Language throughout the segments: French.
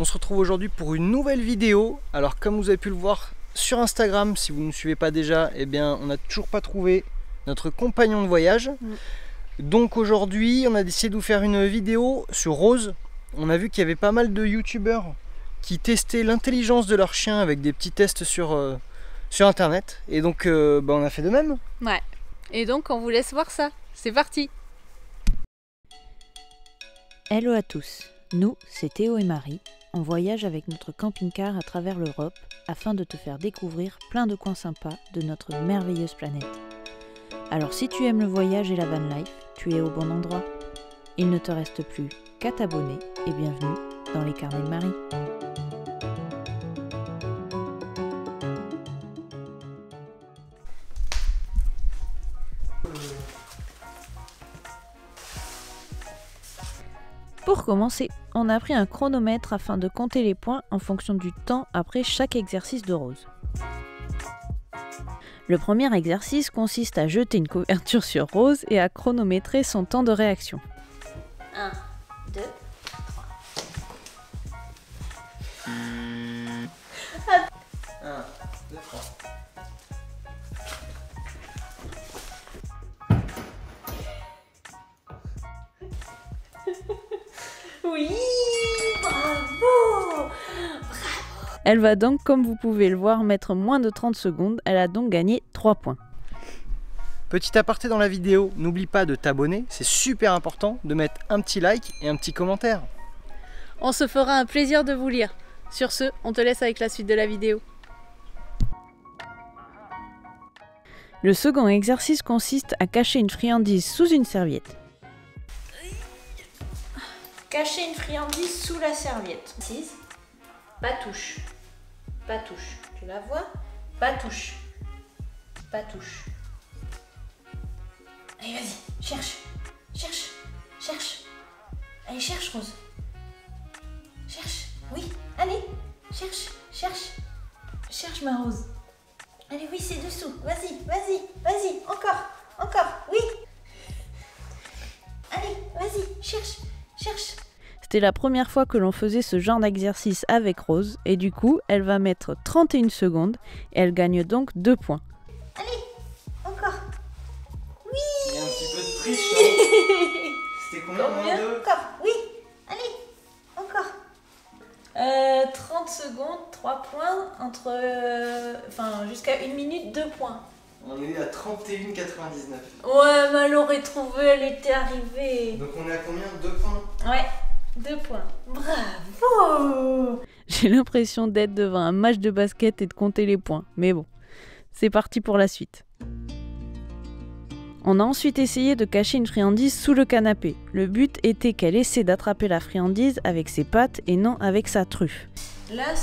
On se retrouve aujourd'hui pour une nouvelle vidéo. Alors comme vous avez pu le voir sur Instagram, si vous ne nous suivez pas déjà, eh bien on n'a toujours pas trouvé notre compagnon de voyage. Donc aujourd'hui on a décidé de vous faire une vidéo sur Rose. On a vu qu'il y avait pas mal de youtubeurs qui testaient l'intelligence de leurs chiens avec des petits tests sur internet. Et donc on a fait de même. Ouais. Et donc on vous laisse voir ça. C'est parti. Hello à tous, nous c'est Théo et Marie, on voyage avec notre camping-car à travers l'Europe afin de te faire découvrir plein de coins sympas de notre merveilleuse planète. Alors si tu aimes le voyage et la van life, tu es au bon endroit. Il ne te reste plus qu'à t'abonner et bienvenue dans les carnets de Marie. Pour commencer, on a pris un chronomètre afin de compter les points en fonction du temps après chaque exercice de Rose. Le premier exercice consiste à jeter une couverture sur Rose et à chronométrer son temps de réaction. 1, 2, 3. 1, 2, 3. Oui, bravo! Elle va donc, comme vous pouvez le voir, mettre moins de 30 secondes. Elle a donc gagné 3 points. Petit aparté dans la vidéo, n'oublie pas de t'abonner, c'est super important, de mettre un petit like et un petit commentaire. On se fera un plaisir de vous lire. Sur ce, on te laisse avec la suite de la vidéo. Le second exercice consiste à cacher une friandise sous une serviette. Cacher une friandise sous la serviette. 6. Pas touche. Pas touche. Tu la vois? Pas touche. Pas touche. Allez, vas-y, cherche. Cherche. Cherche. Allez, cherche, Rose. Cherche. Oui, allez. Cherche. Cherche. Cherche, ma Rose. Allez, oui, c'est dessous. Vas-y, vas-y, vas-y. Encore. Encore. Oui. Allez, vas-y, cherche. Cherche. C'était la première fois que l'on faisait ce genre d'exercice avec Rose et du coup, elle va mettre 31 secondes et elle gagne donc 2 points. Allez, encore. Oui. Il y a un petit peu de triche, hein. C'était combien moins 2? Encore, oui. Allez, encore. 30 secondes, 3 points, jusqu'à 1 minute, 2 points. On est à 31,99. Ouais, mais elle aurait trouvé, elle était arrivée. Donc on est à combien? 2 points? Ouais, 2 points. Bravo. J'ai l'impression d'être devant un match de basket et de compter les points. Mais bon, c'est parti pour la suite. On a ensuite essayé de cacher une friandise sous le canapé. Le but était qu'elle essaie d'attraper la friandise avec ses pattes et non avec sa truffe. Là,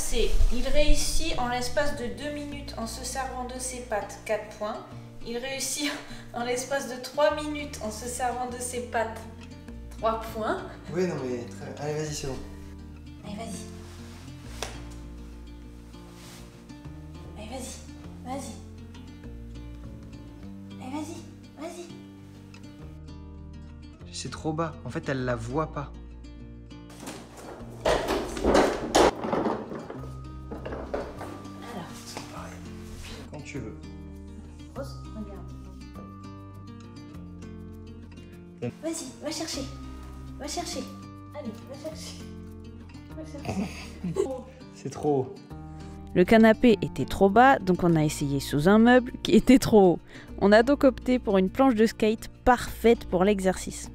il réussit en l'espace de 2 minutes en se servant de ses pattes, 4 points. Il réussit en l'espace de 3 minutes en se servant de ses pattes, 3 points. Oui, non mais très... Allez, vas-y, c'est bon. Allez, vas-y. Allez, vas-y. Vas-y. Allez, vas-y. Vas-y. C'est trop bas. En fait, elle la voit pas. Alors, Quand tu veux. Rose, regarde. Vas-y, va chercher. Va chercher. Allez, va chercher. Va chercher. C'est trop haut. Le canapé était trop bas, donc on a essayé sous un meuble qui était trop haut. On a donc opté pour une planche de skate parfaite pour l'exercice.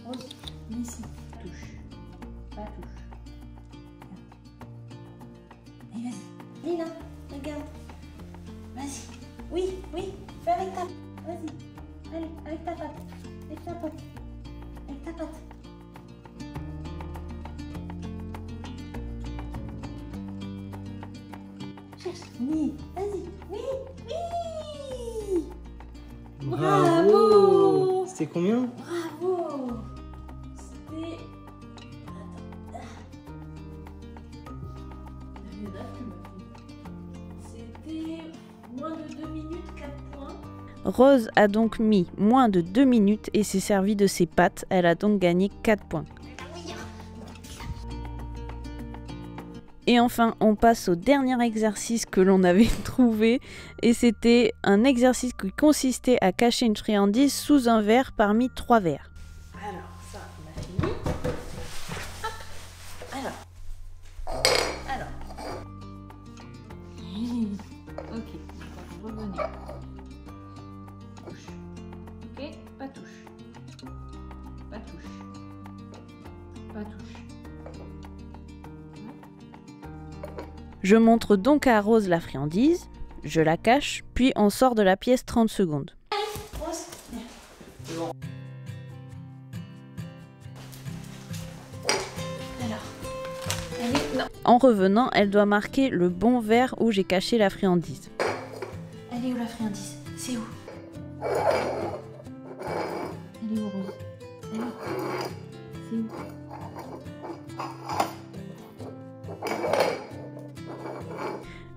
Rose, viens ici. Touche. Pas touche. Allez, vas-y. Allez là, regarde. Vas-y. Oui, oui. Fais avec ta... Vas-y. Allez, avec ta patte. Avec ta patte. Avec ta patte. Cherche. Oui. Vas-y. Oui. Oui. Bravo. C'était combien? Bravo. C'était... C'était moins de 2 minutes, 4 points. Rose a donc mis moins de 2 minutes et s'est servie de ses pattes. Elle a donc gagné 4 points. Et enfin, on passe au dernier exercice que l'on avait trouvé. Et c'était un exercice qui consistait à cacher une friandise sous un verre parmi 3 verres. Alors, ça, on a fini. Hop. Alors. Ok, on va revenir. Touche. Ok, pas touche. Pas touche. Pas touche. Je montre donc à Rose la friandise, je la cache, puis on sort de la pièce 30 secondes. Rose, viens. Alors. Allez, non. En revenant, elle doit marquer le bon verre où j'ai caché la friandise. Elle est où la friandise? C'est où? Elle est où, Rose? Elle est où? C'est où?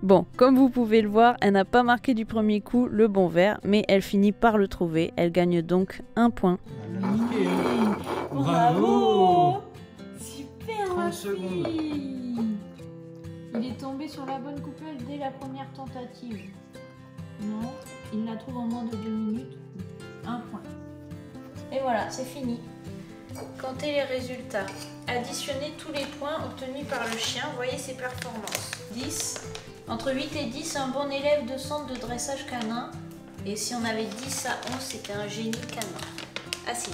Bon, comme vous pouvez le voir, elle n'a pas marqué du premier coup le bon verre, mais elle finit par le trouver. Elle gagne donc 1 point. Elle l'a marqué, hein. Bravo! Super, 30 ma secondes. fille. Il est tombé sur la bonne coupelle dès la première tentative. Non, il la trouve en moins de 2 minutes. 1 point. Et voilà, c'est fini. Comptez les résultats. Additionnez tous les points obtenus par le chien. Voyez ses performances. 10. Entre 8 et 10, un bon élève de centre de dressage canin. Et si on avait 10 à 11, c'était un génie canin. Assis.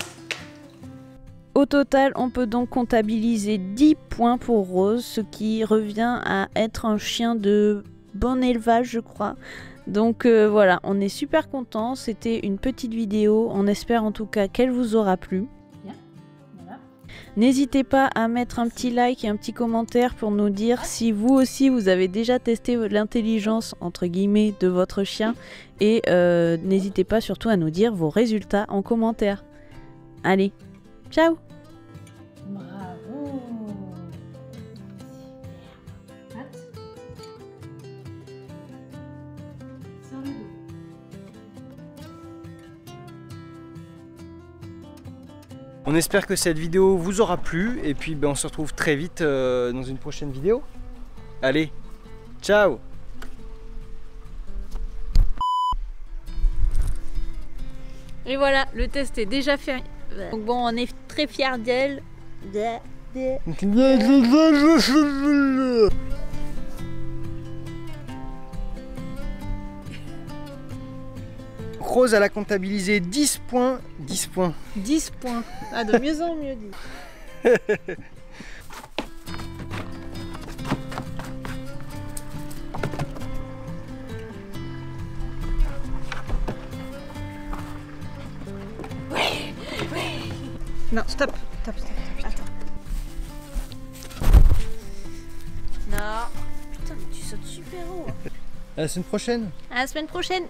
Au total, on peut donc comptabiliser 10 points pour Rose, ce qui revient à être un chien de bon élevage, je crois. Donc voilà, on est super contents. C'était une petite vidéo. On espère en tout cas qu'elle vous aura plu. N'hésitez pas à mettre un petit like et un petit commentaire pour nous dire si vous aussi vous avez déjà testé l'intelligence entre guillemets de votre chien et n'hésitez pas surtout à nous dire vos résultats en commentaire. Allez, ciao! Bravo! Super. Patte. Sur le dos. On espère que cette vidéo vous aura plu et puis on se retrouve très vite dans une prochaine vidéo. Allez, ciao! Et voilà, le test est déjà fait. Donc bon, on est très fiers d'elle. Rose, elle a comptabilisé 10 points. 10 points. 10 points. Ah, de mieux en mieux dit. Non, stop. Stop. Attends. Non. Putain, mais tu sautes super haut. À la semaine prochaine. À la semaine prochaine.